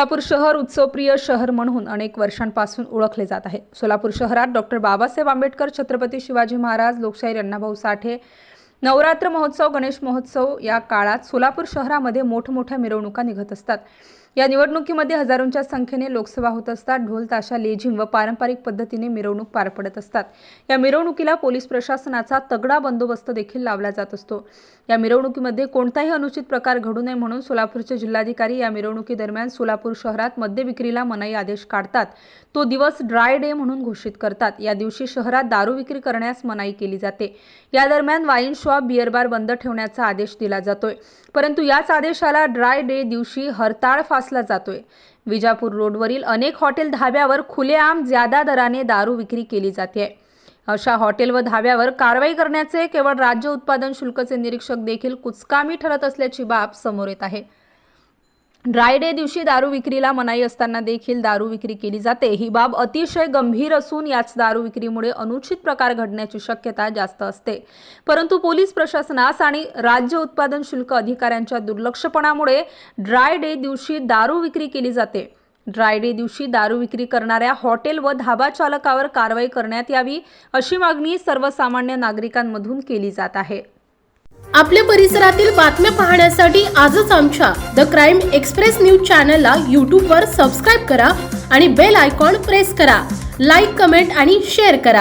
सोलापूर शहर उत्सवप्रिय शहर म्हणून अनेक वर्षांपासून ओळखले जात आहे। सोलापूर शहरात डॉक्टर बाबासाहेब आंबेडकर, छत्रपती शिवाजी महाराज, लोकशाहीर अण्णाभाऊ साठे, नवरात्र महोत्सव, गणेश महोत्सव या काळात सोलापूर शहरामध्ये मोठमोठ्या मिरवणुका निघत असतात। या निवडणुकीमध्ये हजारोंच्या संख्येने लोकसभा होत असतात। ढोल ताशा लेझिम व पारंपरिक पद्धतीने मिरवणूक पार पडत असतात। या मिरवणुकीला पोलीस प्रशासनाचा तगडा बंदोबस्त देखील लावला जात असतो। या मिरवणुकीमध्ये कोणताही अनुचित प्रकार घडू नये म्हणून सोलापूरचे जिल्हाधिकारी या मिरवणुकीदरम्यान सोलापूर शहरात मद्य विक्रीला मनाई आदेश काढतात। तो दिवस ड्राय डे म्हणून घोषित करतात। या दिवशी शहरात दारू विक्री करण्यास मनाई केली जाते। या दरम्यान वाईन शॉप, बियर बार बंद ठेवण्याचा आदेश दिला जातोय, परंतु याच आदेशाला ड्राय डे दिवशी हरताळ फासला जातोय। विजापूर रोडवरील अनेक हॉटेल धाब्यावर खुलेआम ज्यादा दराने दारू विक्री केली जाते। अशा हॉटेल व धाब्यावर कारवाई करण्याचे केवळ राज्य उत्पादन शुल्कचे निरीक्षक देखील कुचकामी ठरत असल्याची बाब समोर येत आहे। ड्राय डे दिवशी दारू विक्रीला मनाई असताना देखील दारू विक्री केली जाते। ही बाब अतिशय गंभीर असून याच दारू विक्रीमुळे अनुचित प्रकार घडण्याची शक्यता जास्त असते। परंतु पोलीस प्रशासनास आणि राज्य उत्पादन शुल्क अधिकाऱ्यांच्या दुर्लक्षपणामुळे ड्राय डे दिवशी दारू विक्री केली जाते। ड्राय डे दिवशी दारू विक्री करणाऱ्या हॉटेल व धाबा चालकावर कारवाई करण्यात यावी अशी मागणी सर्वसामान्य नागरिकांमधून केली जात आहे। आपल्या परिसरातील बातम्या पाहण्यासाठी आजच आमच्या द क्राइम एक्सप्रेस न्यूज चॅनलला YouTube वर सबस्क्राइब करा आणि बेल आयकॉन प्रेस करा। लाईक, कमेंट आणि शेअर करा।